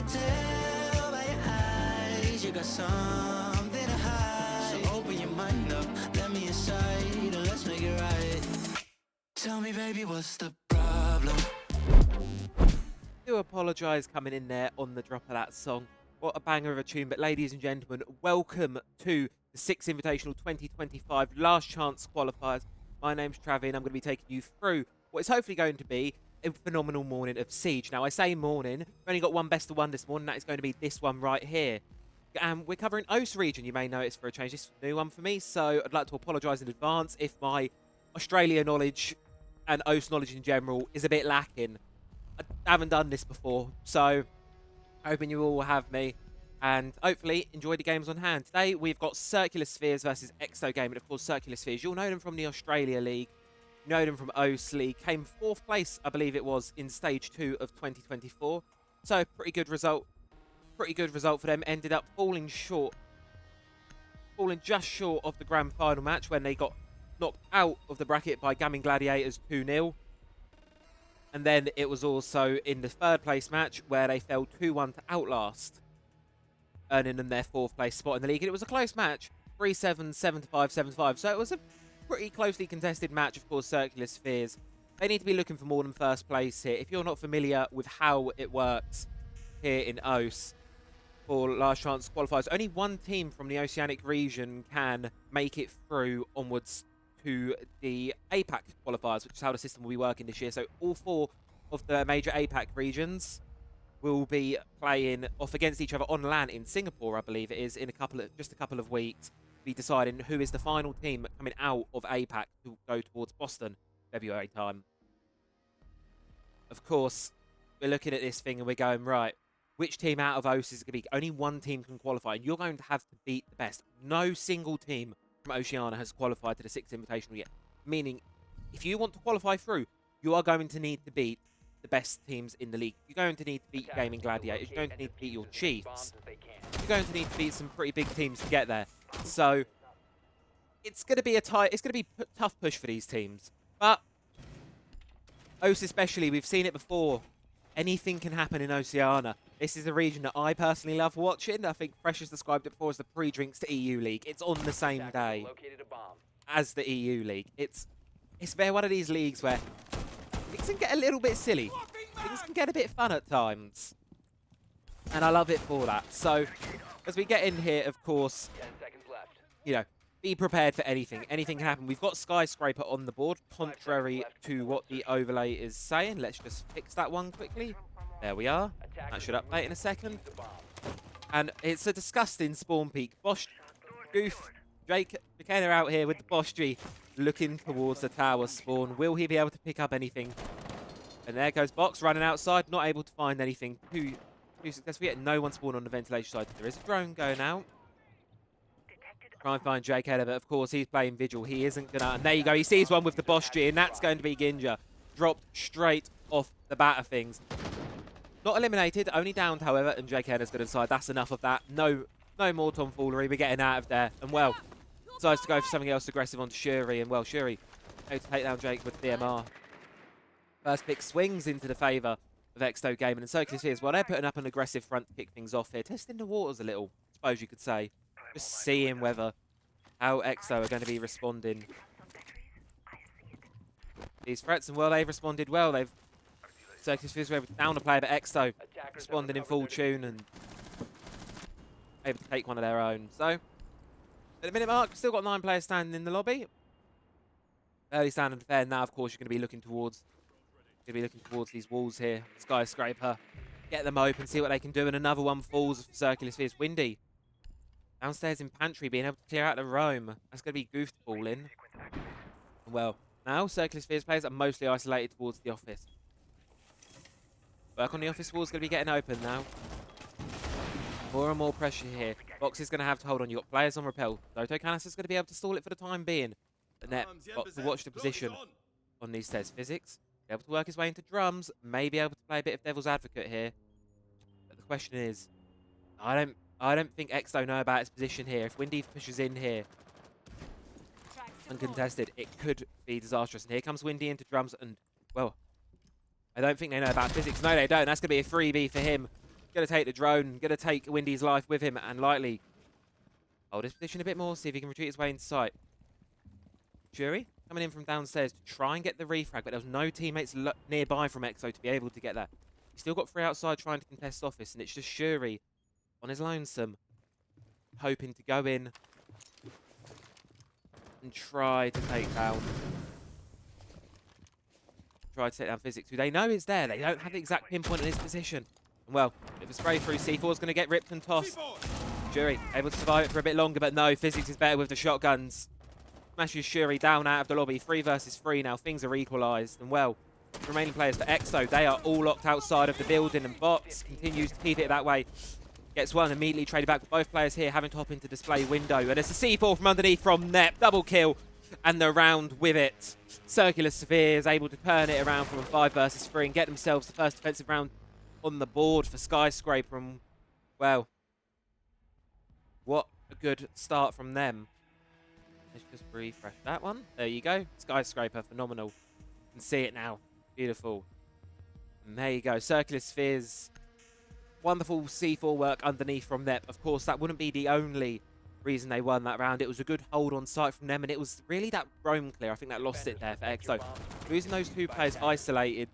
tell by your eyes you got something to hide. So open your mind up, let me inside, and let's make it right. Tell me, baby, what's the problem? Do apologise coming in there on the drop of that song. What a banger of a tune. But ladies and gentlemen, welcome to the Six Invitational 2025 Last Chance Qualifiers. My name's Travi and I'm going to be taking you through what is hopefully going to be a phenomenal morning of Siege. Now, I say morning, we've only got one best of one this morning. That is going to be this one right here. And we're covering OCE region, you may notice, for a change. This is a new one for me, so I'd like to apologise in advance if my Australia knowledge and OCE knowledge in general is a bit lacking. I haven't done this before, so hoping you all will have me and hopefully enjoy the games on hand. Today we've got Circular Spheres versus Exsto game, and of course Circular Spheres, you'll know them from the Australia League, you know them from OCE League, came 4th place I believe it was in stage 2 of 2024, so pretty good result for them. Ended up falling just short of the grand final match when they got knocked out of the bracket by Gaming Gladiators 2-0. And then it was also in the 3rd place match where they fell 2-1 to Outlast, earning them their 4th place spot in the league. And it was a close match, 3-7, 7-5, 7-5. So it was a pretty closely contested match, of course, Circular Spheres. They need to be looking for more than 1st place here. If you're not familiar with how it works here in OCE for last chance qualifiers, only one team from the Oceanic region can make it through onwards to the APAC qualifiers, which is how the system will be working this year. So all 4 of the major APAC regions will be playing off against each other on LAN in Singapore, I believe it is, in just a couple of weeks, be deciding who is the final team coming out of APAC to go towards Boston, February time. Of course, we're looking at this thing and we're going, right, which team out of OCE is going to be? Only one team can qualify, and you're going to have to beat the best. No single team from OCEANIA has qualified to the 6th Invitational yet. Meaning, if you want to qualify through, you are going to need to beat the best teams in the league. You're going to need to beat Gaming Gladiators. You're going to need to beat your Chiefs. You're going to need to beat some pretty big teams to get there. So, it's going to be a tough push for these teams. But, OCE especially, we've seen it before. Anything can happen in Oceania. This is a region that I personally love watching. I think Fresh has described it before as the pre-drinks to EU League. It's on the same day as the EU League. It's one of these leagues where things can get a little bit silly. Things can get a bit fun at times. And I love it for that. So, as we get in here, of course, you know, be prepared for anything. Anything can happen. We've got Skyscraper on the board, contrary to what the overlay is saying. Let's just fix that one quickly. There we are. That should update in a second. And it's a disgusting spawn peak. Bosch, Goof, Jake McKenna out here with the Bosch G looking towards the tower spawn. Will he be able to pick up anything? And there goes Box running outside, not able to find anything. Too successful yet. No one spawned on the ventilation side. There is a drone going out. Try and find Jake Header, but of course he's playing Vigil. He isn't gonna. And there you go. He sees one with the Bosch G, and that's going to be Ginja. Dropped straight off the bat of things. Not eliminated, only downed, however, and Jake Header's going to decide that's enough of that. No more tomfoolery. We're getting out of there. And well, decides to go for something else aggressive onto Shuri, and well, Shuri able to take down Jake with DMR. First pick swings into the favour of Exsto Gaming, and Circular Spheres, well, they're putting up an aggressive front to kick things off here, testing the waters a little, I suppose you could say. Just seeing how Exsto are going to be responding these threats, and well, they've responded well. Circular Spheres were able to down a player, but Exsto responding in full tune and able to take one of their own. So, at the minute mark, still got 9 players standing in the lobby. Early standing fair. Now, of course, you're going to be looking towards these walls here. Skyscraper, get them open, see what they can do, and another one falls for Circular Spheres. Windy downstairs in pantry, being able to clear out the roam. That's going to be Goof to fall in. Well, now Circular Spheres players are mostly isolated towards the office. Work on the office wall is going to be getting open now. More and more pressure here. Box is going to have to hold on. You've got players on rappel. Doto Canis is going to be able to stall it for the time being. The net got to watch the position on these stairs. Physics, be able to work his way into drums. May be able to play a bit of devil's advocate here. But the question is, I don't think Exsto know about his position here. If Windy pushes in here uncontested, it could be disastrous. And here comes Windy into drums, and well, I don't think they know about physics. No, they don't. That's going to be a freebie for him. Going to take the drone, going to take Windy's life with him, and likely hold his position a bit more, see if he can retreat his way into sight. Jury coming in from downstairs to try and get the refrag, but there was no teammates nearby from Exo to be able to get that. He's still got 3 outside trying to contest office, and it's just Shuri on his lonesome, hoping to go in and try to take down Physics, who they know is there. They don't have the exact pinpoint in his position. And well, if a spray through, C4's going to get ripped and tossed. Shuri able to survive it for a bit longer, but no, Physics is better with the shotguns. Smashes Shuri down out of the lobby. 3 versus 3 now. Things are equalised. And well, the remaining players for Exo, they are all locked outside of the building, and Box continues to keep it that way. Gets one, immediately traded back with both players here having to hop into display window. And it's a C4 from underneath from Nep. Double kill. And the round with it. Circular Spheres able to turn it around from a 5 versus 3 and get themselves the first defensive round on the board for Skyscraper. And, well, what a good start from them. Let's just refresh that one. There you go. Skyscraper, phenomenal. You can see it now. Beautiful. And there you go. Circular Spheres. Wonderful C4 work underneath from them. Of course, that wouldn't be the only reason they won that round. It was a good hold on site from them, and it was really that roam clear. I think that lost it there for Exo. Losing those 2 players isolated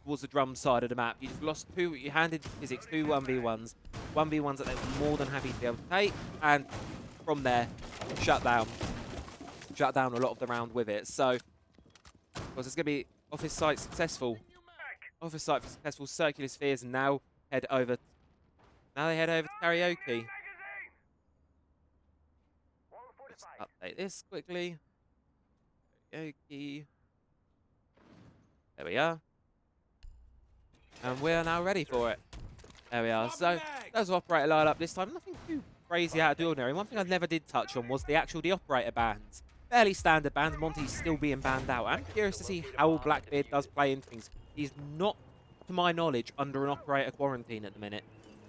towards the drum side of the map. You just lost 2. You handed Physics 2 1v1s. 1v1s that they were more than happy to be able to take. And from there, shut down a lot of the round with it. So, of course, it's going to be office site successful. Office site successful. Circular Spheres, and now head over. Now they head over to Karaoke. Just update this quickly. Karaoke. There we are. And we are now ready for it. There we are. So, there's the operator lineup this time. Nothing too crazy out of the ordinary. One thing I never did touch on was the operator bands. Fairly standard bands. Monty's still being banned out. I'm curious to see how Blackbeard does play into things. He's not, to my knowledge, under an operator quarantine at the minute.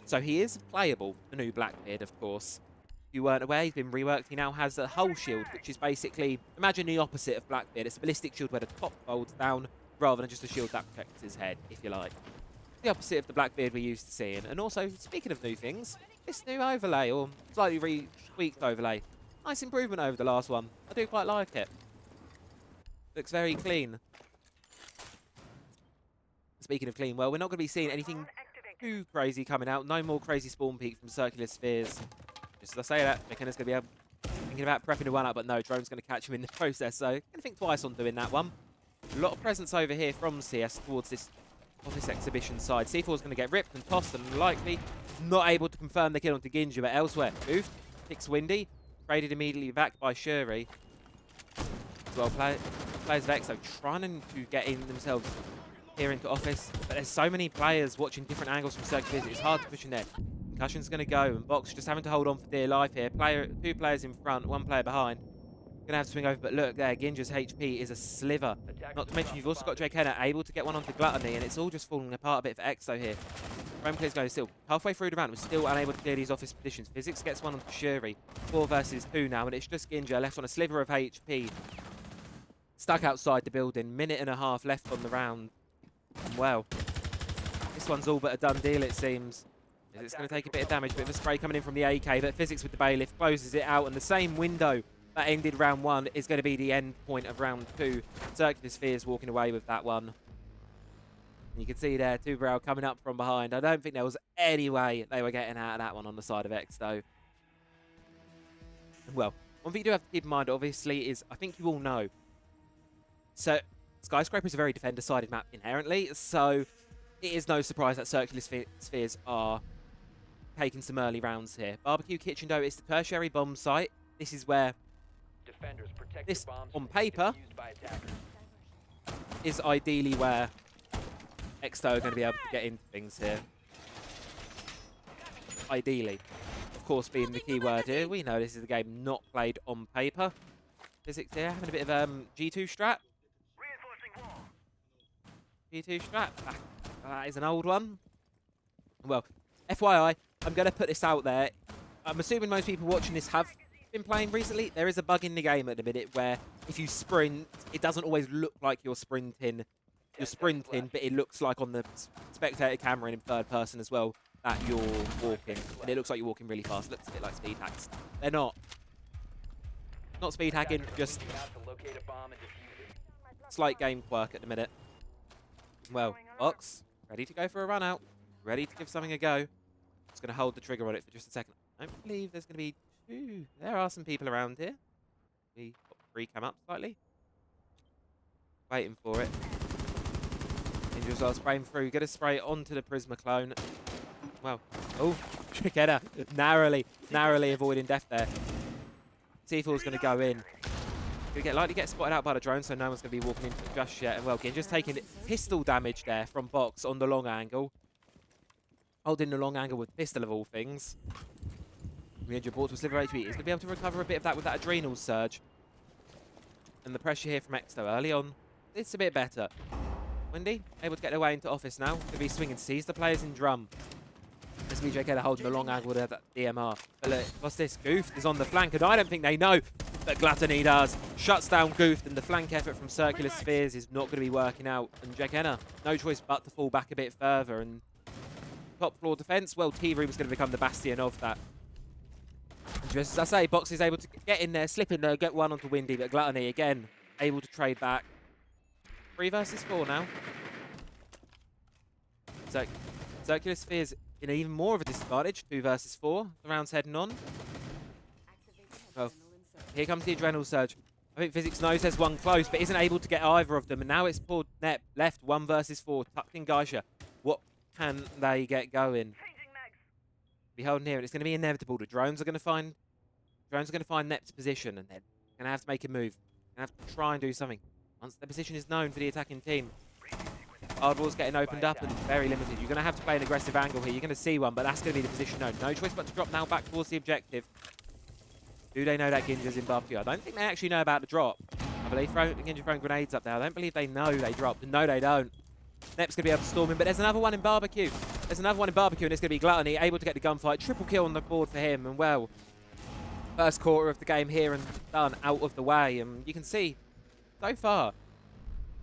So he is playable, the new Blackbeard, of course. If you weren't aware, he's been reworked. He now has a hull shield, which is basically, imagine the opposite of Blackbeard. It's a ballistic shield where the top folds down, rather than just a shield that protects his head, if you like. The opposite of the Blackbeard we're used to seeing. And also, speaking of new things, this new overlay, or slightly re-tweaked overlay, nice improvement over the last one. I do quite like it. Looks very clean. Speaking of clean, well, we're not going to be seeing anything too crazy coming out. No more crazy spawn peak from Circular Spheres. Just as I say that, McKenna's going to be thinking about prepping the one up, but no, Drone's going to catch him in the process. So, going to think twice on doing that one. A lot of presence over here from CS towards this office exhibition side. C4 is going to get ripped and tossed and likely not able to confirm the kill onto Ginja, but elsewhere. Moved, picks Windy, traded immediately back by Shuri. As well, players of Exo trying to get in themselves here into office, but there's so many players watching different angles from Circular. It's hard to push in there. Concussion's going to go, and Box just having to hold on for dear life here. 2 players in front, 1 player behind. Going to have to swing over, but look there, Ginja's HP is a sliver. Not to mention, you've also got Drake Henner able to get one onto Gluttony, and it's all just falling apart a bit for Exo here. Frame clears going still halfway through the round. We're still unable to clear these office positions. Physics gets one onto Shuri. 4 versus 2 now, and it's just Ginja left on a sliver of HP. Stuck outside the building. 1.5 minutes left on the round. And well, this one's all but a done deal, it seems. It's going to take a bit of damage, bit of a spray coming in from the AK, but Physics with the bailiff closes it out, and the same window that ended round 1 is going to be the end point of round 2. Circular Spheres walking away with that one. And you can see there, 2Brow coming up from behind. I don't think there was any way they were getting out of that one on the side of Exto. Well, one thing you do have to keep in mind, obviously, is I think you all know. So, Skyscraper is a very defender-sided map inherently, so it is no surprise that Circular Spheres are taking some early rounds here. Barbecue Kitchen, though, is the tertiary bomb site. This is where this, on paper, is ideally where Exto are going to be able to get into things here. Ideally. Of course, being the key word here, we know this is a game not played on paper. Physics here, having a bit of G2 strat. G2 strat. That is an old one. Well, FYI, I'm going to put this out there. I'm assuming most people watching this have been playing recently. There is a bug in the game at the minute where if you sprint, it doesn't always look like you're sprinting. You're sprinting, but it looks like on the spectator camera and in third person as well. that you're walking, and it looks like you're walking really fast. Looks a bit like speed hacks. They're not. Not speed hacking, just slight game quirk at the minute. Well, Ox, ready to go for a run out. Ready to give something a go. Just going to hold the trigger on it for just a second. I don't believe there's going to be two. There are some people around here. We got free cam up slightly. Waiting for it. Ninjas are spraying through. Get a spray onto the Prisma clone. Well, oh, Trickheader narrowly avoiding death there. T4's going to go in. Likely get spotted out by the drone, so no one's going to be walking into it just yet. And well, Ginger's taking pistol damage there from Box on the long angle. Holding the long angle with pistol of all things. Ninja bought to a sliver HP. He's going to be able to recover a bit of that with that adrenal surge. And the pressure here from Exto early on, it's a bit better. Windy, able to get their way into office now. Going to be swinging, sees the players in drum. As VJ Keller holding the long angle with that DMR. But look, what's this? Goof is on the flank, and I don't think they know that Gluttony does. Shuts down Goof, and the flank effort from Circular Spheres is not going to be working out. And Jekena, no choice but to fall back a bit further. And top floor defense, well, T-Room is going to become the bastion of that. And just as I say, Box is able to get in there, slip in there, get one onto Windy, but Gluttony, again, able to trade back. 3 versus 4 now. Circular Spheres in even more of a disadvantage. 2 versus 4. The round's heading on. Well, here comes the adrenal surge. I think Physics knows there's one close, but isn't able to get either of them. And now it's poor Nep left 1 versus 4. Tucked in Geisha. What can they get going? Be holding here, and it's going to be inevitable. The drones are going to find Nep's position, and they're going to have to make a move. Going to have to try and do something. Once the position is known for the attacking team. Hardwall's getting opened up and very limited. You're going to have to play an aggressive angle here. You're going to see one, but that's going to be the position known. No choice but to drop now back towards the objective. Do they know that Ginger's in barbecue? I don't think they actually know about the drop. I believe Ginger throwing grenades up there. I don't believe they know they dropped. No, they don't. Nep's going to be able to storm him, but there's another one in barbecue. There's another one in barbecue, and it's going to be Gluttony, able to get the gunfight. Triple kill on the board for him, and well, first quarter of the game here and done, out of the way. And you can see, so far,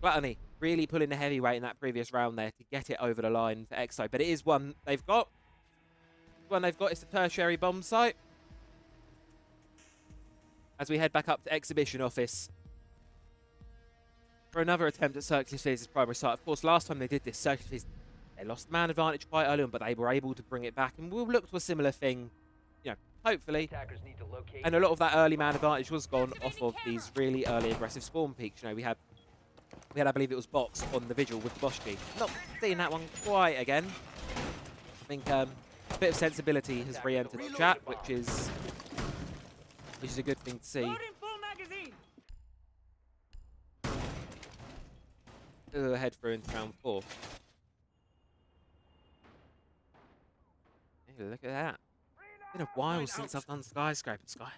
Gluttony really pulling the heavyweight in that previous round there to get it over the line for Exo. But it is one they've got. One they've got is the tertiary bomb site. As we head back up to Exhibition Office for another attempt at Circular Spheres' primary site. Of course, last time they did this, Circular Spheres, they lost the man advantage quite early on, but they were able to bring it back. And we'll look to a similar thing, you know, hopefully. And a lot of that early man advantage was gone off of these really early aggressive spawn peaks. You know, we had, I believe it was Box on the Vigil with the Boschki. Not seeing that one quite again. I think a bit of sensibility has re-entered the chat, which is a good thing to see. Head through into round 4. Hey, look at that. It's been a while since I've done Skyscraper.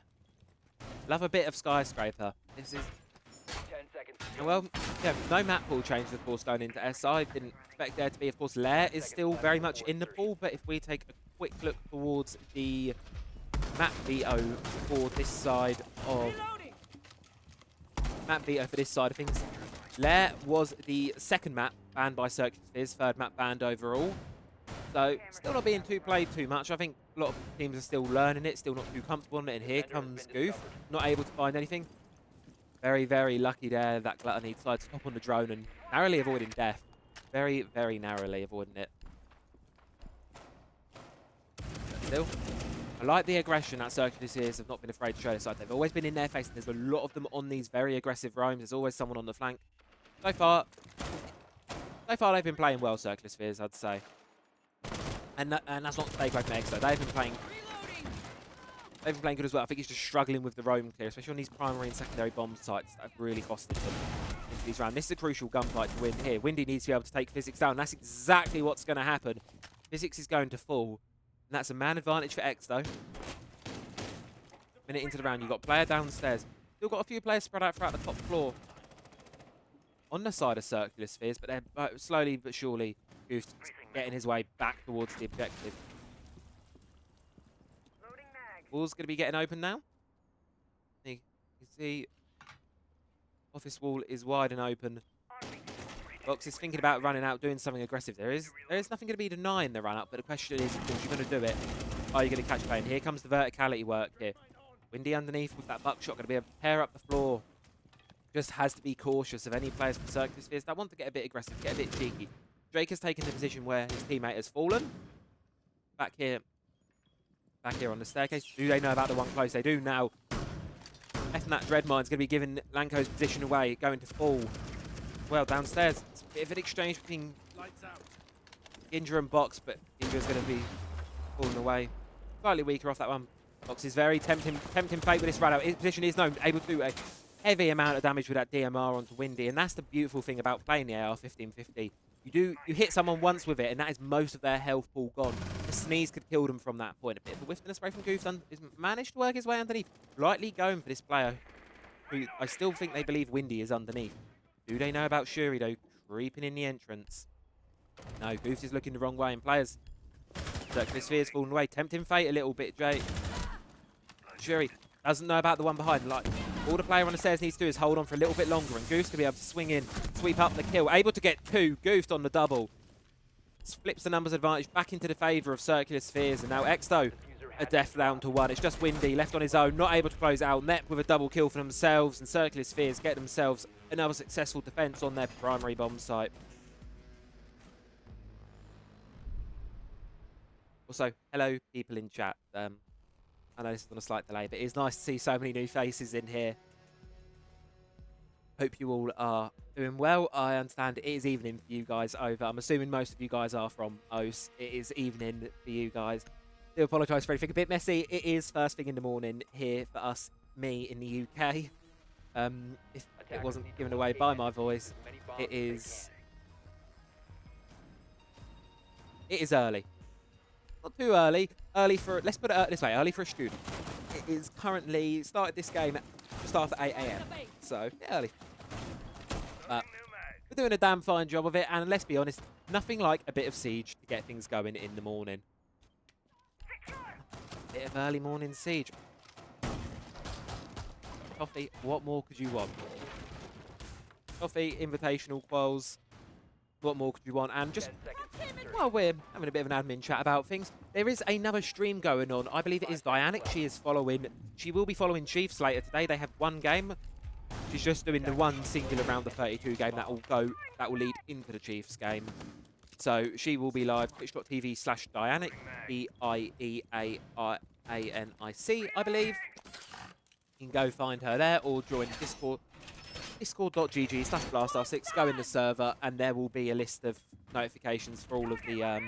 Love a bit of Skyscraper. This is... Well, yeah, no map pool change, of course, going into SI. Didn't expect there to be, of course, Lair is still very much in the pool, but if we take a quick look towards the map veto for this side of... Map veto for this side of things. Lair was the second map banned by Circular Spheres, third map banned overall. So, still not being played too much. I think a lot of teams are still learning it, still not too comfortable on it. And here comes Goof, not able to find anything. Very, very lucky there that Gluttony decided to stop on the drone and narrowly avoiding death. Very, very narrowly avoiding it. But still, I like the aggression that Circular Spheres have not been afraid to show this side. They've always been in their face. There's a lot of them on these very aggressive roams. There's always someone on the flank. So far they've been playing well, Circular Spheres, I'd say. And that's not to take away from Exto. They've been playing good as well. I think he's just struggling with the roam clear, especially on these primary and secondary bomb sites that have really costed them into these rounds. This is a crucial gunfight to win here. Windy needs to be able to take Physics down. That's exactly what's going to happen. Physics is going to fall. And that's a man advantage for Exto. Minute into the round, you've got player downstairs. Still got a few players spread out throughout the top floor on the side of Circular Spheres, but they're slowly but surely getting his way back towards the objective. Wall's going to be getting open now. You can see office wall is wide and open. Box is thinking about running out, doing something aggressive. There is nothing going to be denying the run up, but the question is, of course, you're going to do it. Are you going to catch pain? Here comes the verticality work here. Windy underneath with that buckshot, going to be able to tear up the floor. Just has to be cautious of any players from Circular Spheres that want to get a bit aggressive, get a bit cheeky. Drake has taken the position where his teammate has fallen. Back here on the staircase. Do they know about the one close? They do now. F and that Dreadmine's going to be giving Lanko's position away, going to fall. Well, downstairs, it's a bit of an exchange between Ginja and Box, but Ginja's going to be falling away. Slightly weaker off that one. Box is very tempting fate with this run out. His position is known, able to do a heavy amount of damage with that DMR onto Windy, and that's the beautiful thing about playing the AR-1550. You hit someone once with it, and that is most of their health pool gone. The sneeze could kill them from that point. A bit of a whiff and a spray from Goose has managed to work his way underneath. Lightly going for this player, who I still think they believe Windy is underneath. Do they know about Shuri, though? Creeping in the entrance. No, Goose is looking the wrong way, and players. Circular Sphere's falling away. Tempting fate a little bit, Jay. Shuri doesn't know about the one behind. Like, all the player on the stairs needs to do is hold on for a little bit longer, and Goose can be able to swing in, sweep up the kill. Able to get 2. Goose on the double. Flips the numbers advantage back into the favour of Circular Spheres, and now Exto a death down to 1. It's just Windy left on his own, not able to close it out. Net with a double kill for themselves, and Circular Spheres get themselves another successful defence on their primary bomb site. Also, hello people in chat. I know this is on a slight delay, but it's nice to see so many new faces in here. Hope you all are doing well. I understand it is evening for you guys over. I'm assuming most of you guys are from OS. It is evening for you guys. Do apologise for anything a bit messy. It is first thing in the morning here for us, me in the UK. If it wasn't given away by my voice, it is early. Not too early. Early for, let's put it this way, early for a student. It is currently, started this game just after 8 AM. So, yeah, early. But we're doing a damn fine job of it, and let's be honest, nothing like a bit of Siege to get things going in the morning. Bit of early morning Siege. Coffee, what more could you want? Coffee, invitational quals. What more could you want? And just while we're having a bit of an admin chat about things, there is another stream going on. I believe it is Dianic. She will be following Chiefs later today. They have one game. She's just doing the one singular round of 32 game that will lead into the Chiefs game. So she will be live, twitch.tv/Dianic, DIEARANIC, I believe. You can go find her there or join Discord. Discord.gg/BLAST R6, go in the server, and there will be a list of notifications for all of the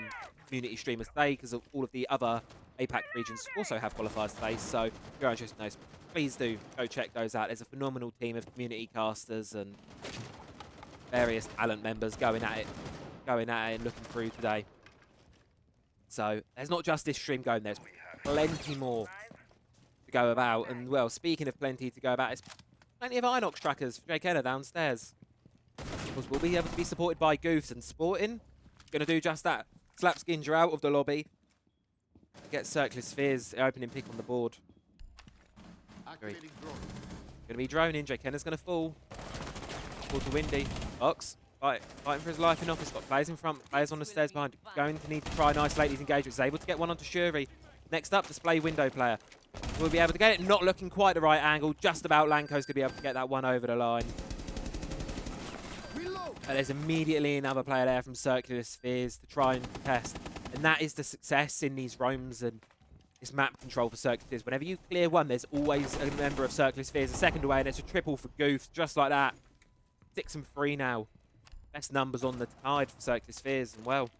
community streamers today, because all of the other APAC regions also have qualifiers today. So if you're interested in those, please do go check those out. There's a phenomenal team of community casters and various talent members going at it and looking through today. So there's not just this stream going, there's plenty more to go about. And well, speaking of plenty to go about, it's plenty of Inox trackers for Jake Kenner downstairs. Because we'll be able to be supported by Goofs, and Sporting going to do just that. Slaps Ginja out of the lobby. Get Circular Spheres, the opening pick on the board. Going to be droning. Jake Kenner's going to fall. Fall to Windy. Box. Fighting for his life in office. Got players in front, players on the stairs behind. Going to need to try and isolate these engagements. Able to get one onto Shuri. Next up, display window player. We'll be able to get it. Not looking quite the right angle. Just about Lanko's going to be able to get that one over the line. And there's immediately another player there from Circular Spheres to try and test. And that is the success in these roams and this map control for Circular Spheres. Whenever you clear one, there's always a member of Circular Spheres a second away, and it's a triple for Goof, just like that. 6 and 3 now. Best numbers on the tide for Circular Spheres, and well.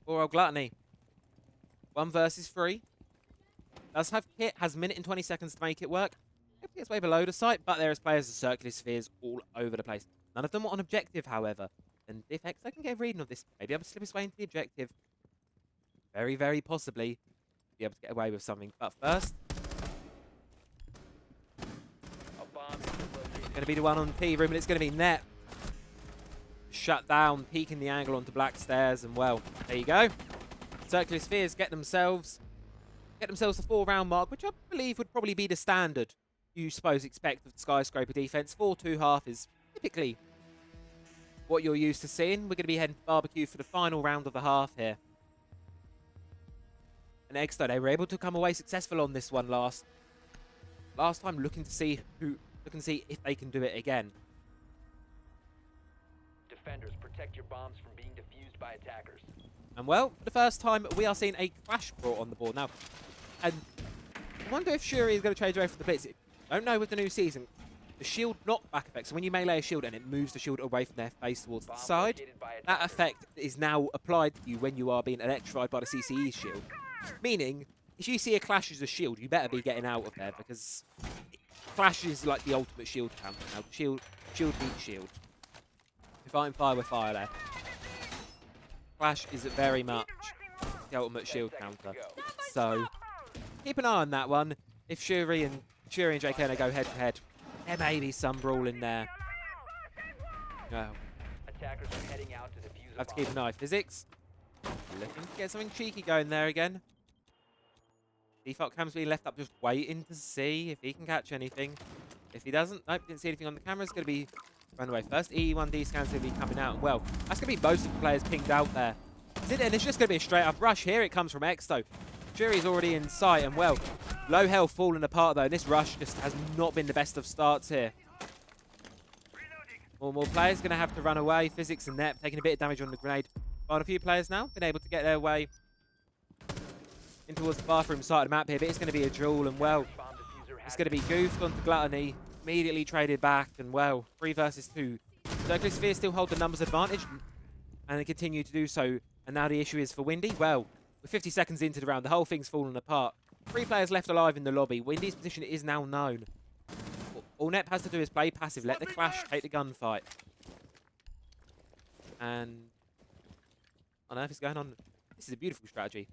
Poor old Gluttony. 1 versus 3. Does have Kit, has a minute and 20 seconds to make it work. It gets way below the site, but there is players of Circular Spheres all over the place. None of them are on objective, however. And if Exto can get a reading of this, maybe able to slip his way into the objective. Very, very possibly be able to get away with something. But first, it's going to be the one on P room, and it's going to be Net. Shut down, peeking the angle onto Black Stairs, and well, there you go. Circular Spheres get themselves the 4-round mark, which I believe would probably be the standard you suppose expect of the Skyscraper defense. 4-2 half is typically what you're used to seeing. We're going to be heading to barbecue for the final round of the half here. And Exsto, they were able to come away successful on this one last time, looking to see if they can do it again. Defenders, protect your bombs from being defused by attackers. And well, for the first time, we are seeing a clash brought on the board now. And I wonder if Shuri is going to change away from the blitz. I don't know with the new season. The shield knockback effect, so when you melee a shield and it moves the shield away from their face towards the side, that effect is now applied to you when you are being electrified by the CCE shield. Meaning, if you see a clash as a shield, you better be getting out of there, because clash is like the ultimate shield counter now. Shield beats shield. If I'm fire with fire there. Clash is very much the ultimate shield counter. So, keep an eye on that one. If Shuri and JK go head to head, there may be some brawl in there. Attackers are heading out to defuse Have to keep an eye. Physics. Looking to get something cheeky going there again. Default cam's being left up just waiting to see if he can catch anything. If he doesn't, nope, didn't see anything on the camera. It's going to be run away first. E1D scan's going to be coming out. Well, that's going to be most of the players pinged out there. And it's just going to be a straight up rush. Here it comes from Exsto. Shuri's already in sight, and well, low health falling apart though. And this rush just has not been the best of starts here. More players going to have to run away. Physics and Net taking a bit of damage on the grenade. But a few players now been able to get their way in towards the bathroom side of the map here. But it's going to be a duel, and well, it's going to be Goofed onto Gluttony. Immediately traded back, and well, 3 versus 2. Circular Sphere still hold the numbers advantage, and they continue to do so. And now the issue is for Windy. Well, we're 50 seconds into the round. The whole thing's fallen apart. 3 players left alive in the lobby. Windy's position is now known. All Nep has to do is play passive. Let the clash take the gunfight. And I don't know if it's going on. This is a beautiful strategy.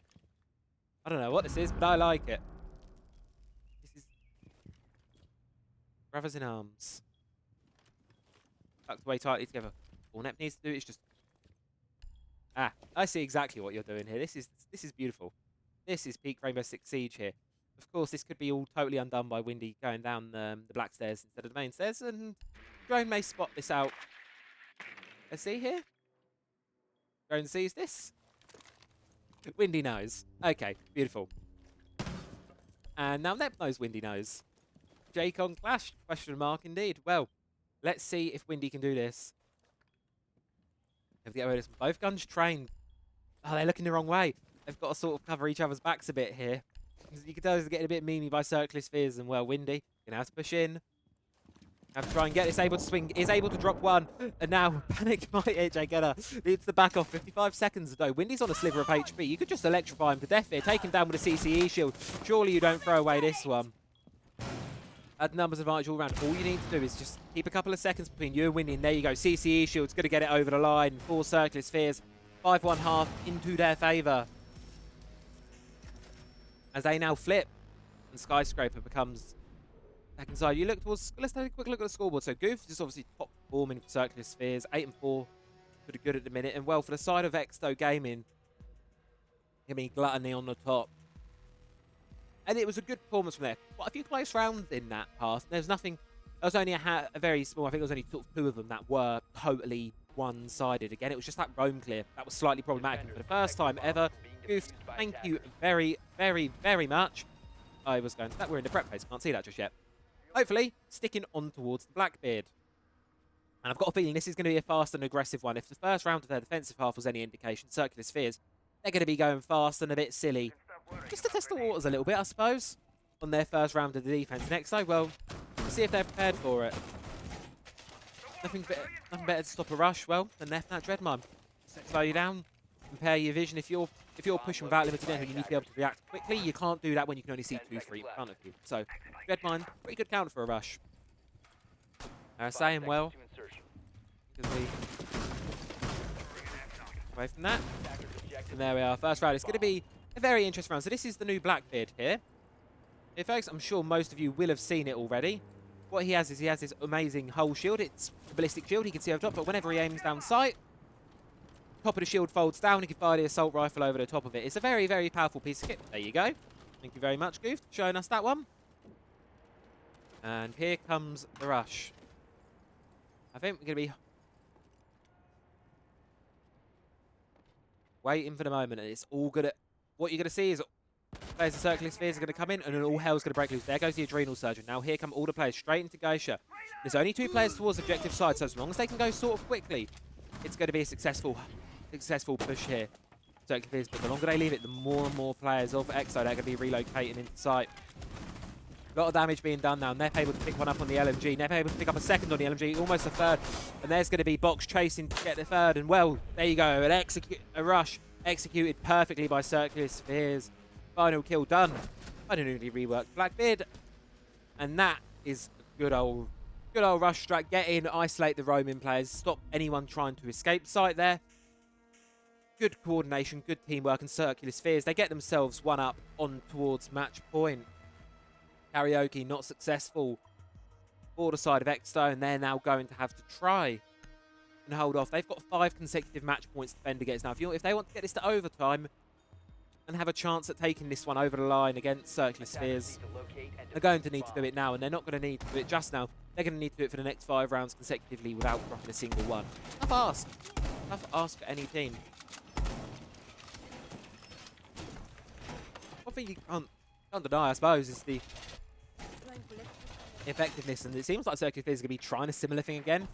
I don't know what this is, but I like it. This is brothers in arms. Tucked away tightly together. All Nep needs to do is just... I see exactly what you're doing here. This is beautiful. This is peak Rainbow Six Siege here. Of course, this could be all totally undone by Windy going down the black stairs instead of the main stairs, and Drone may spot this out. Let's see here. Drone sees this. Windy knows. Okay, beautiful. And now Nep knows Windy knows. Jake on Clash? Question mark indeed. Well, let's see if Windy can do this. Have to get rid of this. Both guns trained. Oh, they're looking the wrong way. They've got to sort of cover each other's backs a bit here. You can tell he's getting a bit memey by Circular Spheres, and well, Windy gonna have to push in. Have to try and get this, able to swing, is able to drop one, and now Panic might AJ Gunner needs the back off. 55 seconds though. Windy's on a sliver of HP. You could just electrify him to death here, take him down with a CCE shield. Surely you don't throw away this one. Add numbers advantage all around. All you need to do is just keep a couple of seconds between you and Windy, and there you go. CCE shield's gonna get it over the line. 4 Circular Spheres, 5-1 half into their favour. As they now flip, and Skyscraper becomes back inside. You look towards, let's take a quick look at the scoreboard. So Goof is obviously top performing for Circular Spheres, 8-4, pretty good at the minute. And well, for the side of Exto Gaming, give me Gluttony on the top. And it was a good performance from there. Quite a few close rounds in that pass. There's nothing, there was only a very small, I think there was only 2 of them that were totally one-sided. Again, it was just that roam clear that was slightly problematic. And for the first time ever, Goof, thank you very, very, very much. I was going to that. We're in the prep phase. Can't see that just yet. Hopefully, sticking on towards the Blackbeard. And I've got a feeling this is going to be a fast and aggressive one. If the first round of their defensive half was any indication, Circular Spheres, they're going to be going fast and a bit silly. Just to test the waters a little bit, I suppose, on their first round of the defense. Next time, well, see if they're prepared for it. Nothing better to stop a rush, well, than left that dread mine. Slow you down, compare your vision. If you're pushing without limited energy, you need to be able to react quickly. You can't do that when you can only see 2, 3 in front of you. So, dread mine, pretty good counter for a rush. Saying well. Away from that. And there we are, first round. It's going to be a very interesting round. So this is the new Blackbeard here. Here, folks, I'm sure most of you will have seen it already. What he has is he has this amazing hull shield. It's a ballistic shield he can see over top, but whenever he aims down sight, top of the shield folds down, he can fire the assault rifle over the top of it. It's a very, very powerful piece of kit. There you go. Thank you very much, Goof, for showing us that one. And here comes the rush. I think we're going to be waiting for the moment, and it's all gonna. What you're gonna see is players of Circular Spheres are gonna come in, and then all hell's gonna break loose. There goes the Adrenal Surgeon. Now here come all the players straight into Geisha. There's only 2 players towards objective side, so as long as they can go sort of quickly, it's going to be a successful push here. Circular Spheres, but the longer they leave it, the more and more players of Exo they're going to be relocating into sight. A lot of damage being done now. Nep able to pick one up on the LMG. Nep able to pick up a second on the LMG, almost a third. And there's going to be Box chasing to get the third. And well, there you go. A rush executed perfectly by Circular Spheres. Final kill done. I don't really reworked Blackbeard. And that is a good old rush strat. Get in, isolate the roaming players. Stop anyone trying to escape site there. Good coordination, good teamwork, and Circular Spheres. They get themselves one up on towards match point. Karaoke not successful for the side of Exto, and they're now going to have to try and hold off. They've got 5 consecutive match points to defend against now. If they want to get this to overtime and have a chance at taking this one over the line against Circular Spheres, they're going to need to do it now, and they're not going to need to do it just now. They're going to need to do it for the next 5 rounds consecutively without dropping a single one. Tough ask. Tough ask for any team. One thing you can't deny, I suppose, is the effectiveness, and it seems like Circular Spheres is going to be trying a similar thing again.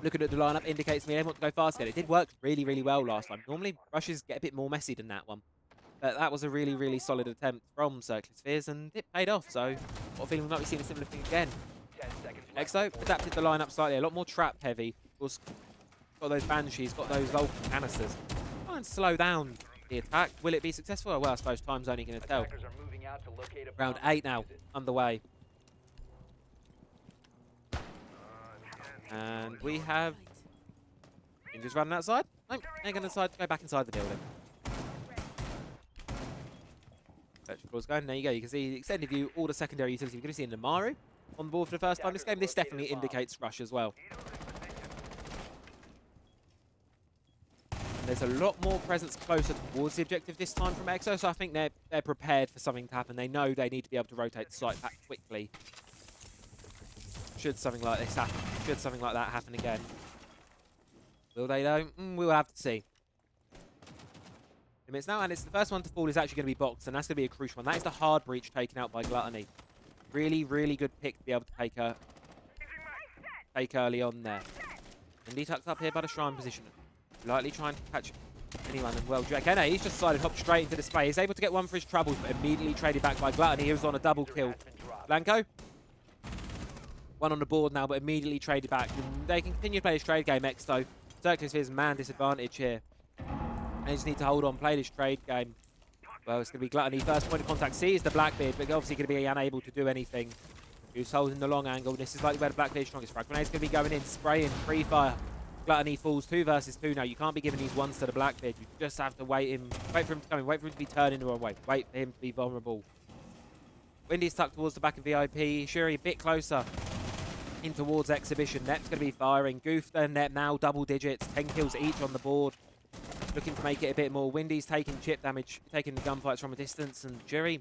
Looking at the lineup indicates to me they want to go fast again. It did work really, really well last time. Normally, rushes get a bit more messy than that one. But that was a really, really solid attempt from Circular Spheres, and it paid off. So, got a feeling we might be seeing a similar thing again. Exo adapted the lineup slightly, a lot more trap heavy. Of course, got those Banshees, got those Vulcan canisters. Try and slow down the attack. Will it be successful? Well, I suppose time's only going to tell. Round 8 now, underway. And we have Ninjas running outside. Nope, they're going to decide to go back inside the building. Electrical's going. There you go. You can see the extended view, all the secondary utilities. You're going to see Namaru on the board for the first time this game. This definitely indicates rush as well. And there's a lot more presence closer towards the objective this time from Exo, so I think they're prepared for something to happen. They know they need to be able to rotate the site back quickly. Should something like this happen? Should something like that happen again? Will they though? We'll have to see. 2 minutes now, and it's the first one to fall is actually going to be Box, and that's going to be a crucial one. That is the hard breach taken out by Gluttony. Really, really good pick to be able to take early on there. And he tucked up here by the shrine position. Lightly trying to catch anyone, and well, okay, no, he's just decided to hop straight into display. He's able to get one for his troubles, but immediately traded back by Gluttony. He was on a double kill. Blanco, one on the board now, but immediately traded back. And they can continue to play this trade game, Exto. Circular Spheres man disadvantage here. They just need to hold on, play this trade game. Well, it's going to be Gluttony. First point of contact sees the Blackbeard, but obviously going to be unable to do anything. Who's holding the long angle. This is likely where the Blackbeard's strongest. Frag Grenade's going to be going in, spraying, free fire. Gluttony falls 2 versus 2 now. You can't be giving these ones to the Blackbeard. You just have to wait for him to come in, wait for him to be turning the wrong way, wait for him to be vulnerable. Windy's tucked towards the back of VIP. Shuri a bit closer in towards Exhibition. Nep's going to be firing. Goof and Nep now double digits, 10 kills each on the board. Looking to make it a bit more. Windy's taking chip damage, taking the gunfights from a distance, and Jury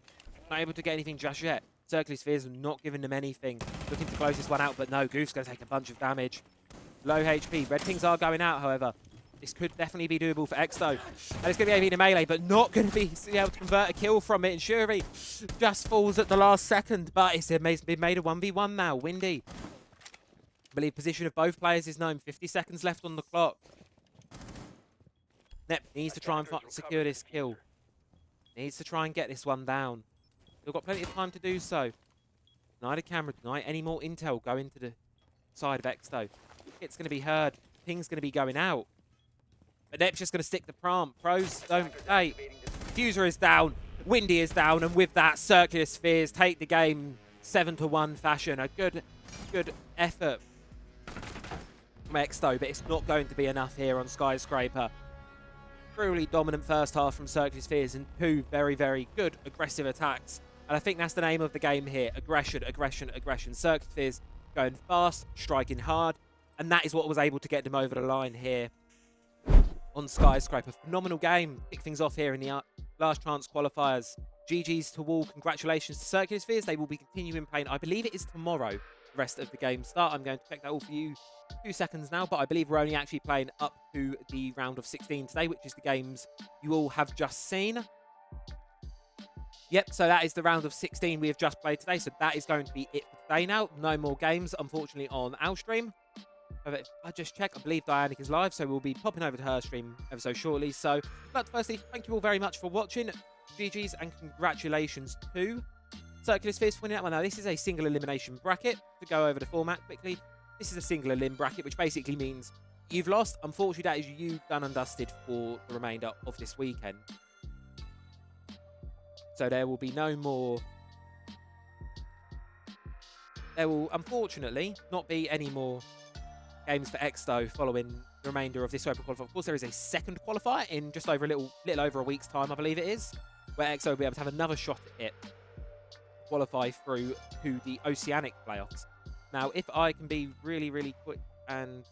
not able to get anything just yet. Circular Spheres not giving them anything. Looking to close this one out, but no, Goof's going to take a bunch of damage. Low HP. Red Pings are going out, however. This could definitely be doable for Exto. And it's going to be a melee, but not going to be able to convert a kill from it. And Shuri just falls at the last second, but it's been made a 1v1 now. Windy. I believe position of both players is known. 50 seconds left on the clock. Nep needs to try and secure this kill. Needs to try and get this one down. Still got plenty of time to do so. Deny the camera, deny any more intel go into the side of Exto. It's going to be heard. Ping's going to be going out. But Nep's just going to stick the prom. Pros don't play. Fuser is down. Windy is down. And with that, Circular Spheres take the game 7-1 fashion. A good effort from Exto, but it's not going to be enough here on Skyscraper. Truly dominant first half from Circular Spheres and 2 very, very good aggressive attacks. And I think that's the name of the game here. Aggression, aggression, aggression. Circular Spheres going fast, striking hard. And that is what was able to get them over the line here on Skyscraper. Phenomenal game. Kick things off here in the last chance qualifiers. GG's to all. Congratulations to Circular Spheres. They will be continuing playing. I believe it is tomorrow. the rest of the game start. I'm going to check that all for you 2 seconds now, but I believe we're only actually playing up to the round of 16 today, which is the games you all have just seen. Yep, so that is the round of 16 we have just played today, so that is going to be it for today now. No more games, unfortunately, on our stream. If I just check, I believe Dianic is live, so we'll be popping over to her stream ever so shortly. So, but firstly, thank you all very much for watching. GG's and congratulations to Circular Spheres for winning that one. Now, this is a single elimination bracket. To go over the format quickly, this is a single elim bracket, which basically means you've lost. Unfortunately, that is you done and dusted for the remainder of this weekend. So there will be no more. There will, unfortunately, not be any more games for Exsto following the remainder of this Open Qualifier. Of course, there is a second qualifier in just over a little over a week's time, I believe it is, where Exsto will be able to have another shot at it, qualify through to the Oceanic playoffs. Now, if I can be really, really quick and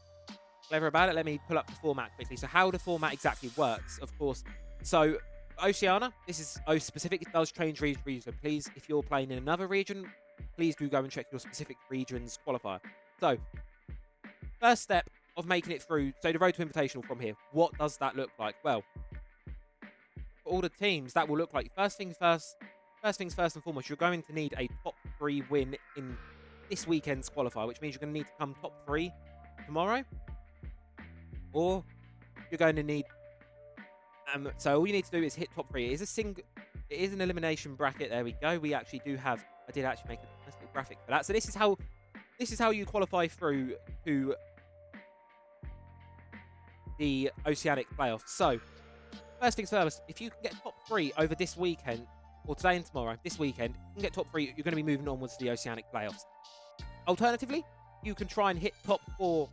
clever about it, let me pull up the format quickly. So how the format exactly works, of course. So Oceania, this is O specific. It does change region to region. So please, if you're playing in another region, please do go and check your specific region's qualifier. So first step of making it through, so the road to invitational from here, what does that look like? Well, for all the teams, that will look like first things first and foremost, you're going to need a top 3 win in this weekend's qualifier, which means you're going to need to come top 3 tomorrow, or you're going to need. So all you need to do is hit top 3. It is an elimination bracket. There we go. We actually do have. I did actually make a nice little graphic for that. So this is how you qualify through to the Oceanic playoffs. So first things first, if you can get top 3 over this weekend, or today and tomorrow, this weekend, you can get top 3, you're going to be moving onwards to the Oceanic playoffs. Alternatively, you can try and hit top 4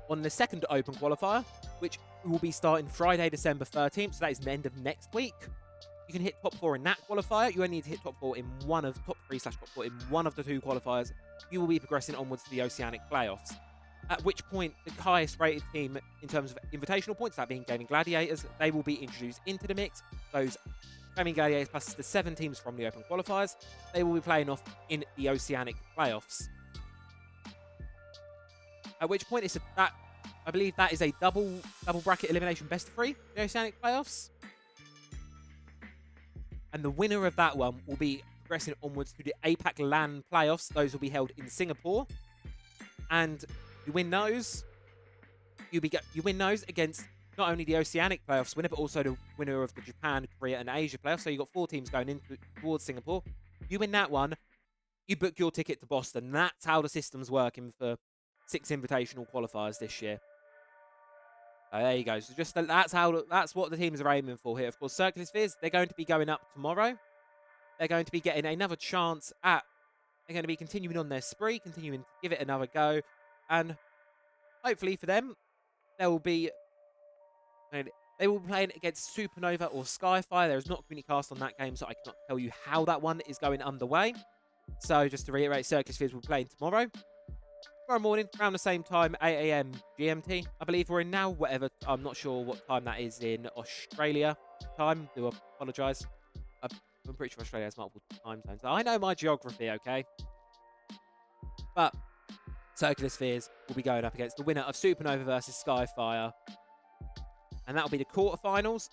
on the second Open qualifier, which will be starting Friday, December 13th, so that is the end of next week. You can hit top 4 in that qualifier. You only need to hit top 4 in one of top 3/top 4 in one of the 2 qualifiers. You will be progressing onwards to the Oceanic playoffs. At which point, the highest rated team in terms of invitational points, that being Gaming Gladiators, they will be introduced into the mix. Those Gaming Gladiators plus the 7 teams from the Open qualifiers, they will be playing off in the Oceanic playoffs. At which point, I believe that is a double bracket elimination best of 3, the Oceanic playoffs. And the winner of that one will be progressing onwards to the APAC LAN playoffs. Those will be held in Singapore. And you win those. You win those against not only the Oceanic playoffs winner, but also the winner of the Japan, Korea, and Asia playoffs. So you've got 4 teams going towards Singapore. You win that one, you book your ticket to Boston. That's how the system's working for 6 invitational qualifiers this year. There you go. So just that's what the teams are aiming for here. Of course, Circular Spheres, they're going to be going up tomorrow. They're going to be getting another chance at. They're going to be continuing on their spree, continuing to give it another go, and hopefully for them, they will be playing against Supernova or Skyfire. There is not community cast on that game, so I cannot tell you how that one is going underway. So just to reiterate, Circular Spheres will be playing tomorrow morning, around the same time, 8 AM GMT. I believe we're in now, whatever. I'm not sure what time that is in Australia time. Do apologise. I'm pretty sure Australia has multiple time zones. I know my geography, okay? But Circular Spheres will be going up against the winner of Supernova versus Skyfire. And that'll be the quarterfinals.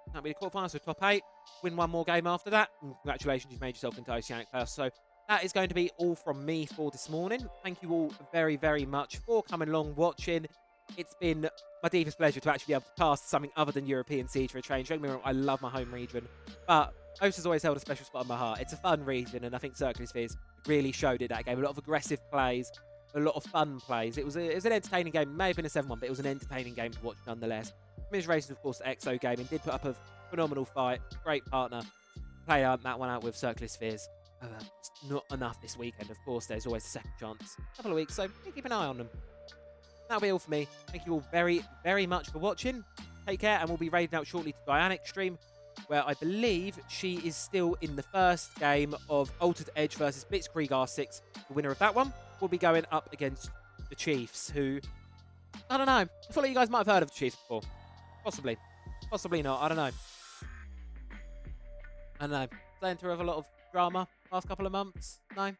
That'll be the quarterfinals, so top 8. Win one more game after that. And congratulations, you've made yourself into Oceanic playoffs. So that is going to be all from me for this morning. Thank you all very, very much for coming along, watching. It's been my deepest pleasure to actually be able to cast something other than European Siege for a change. Don't get me wrong, I love my home region, but OCE has always held a special spot in my heart. It's a fun region, and I think Circular Spheres really showed it that game. A lot of aggressive plays, a lot of fun plays. It was an entertaining game. It may have been a 7-1, but it was an entertaining game to watch nonetheless. Commiserations, of course, to Exsto Gaming. Did put up a phenomenal fight. Great partner. Play that one out with Circular Spheres. Not enough this weekend. Of course, there's always a second chance. A couple of weeks, so keep an eye on them. That'll be all for me. Thank you all very, very much for watching. Take care, and we'll be raiding out shortly to Dianic stream, where I believe she is still in the first game of Altered Edge versus Blitzkrieg R6. The winner of that one will be going up against the Chiefs, who, I don't know. I feel like you guys might have heard of the Chiefs before. Possibly. Possibly not. I don't know. I don't know. Playing through a lot of drama last couple of months. No?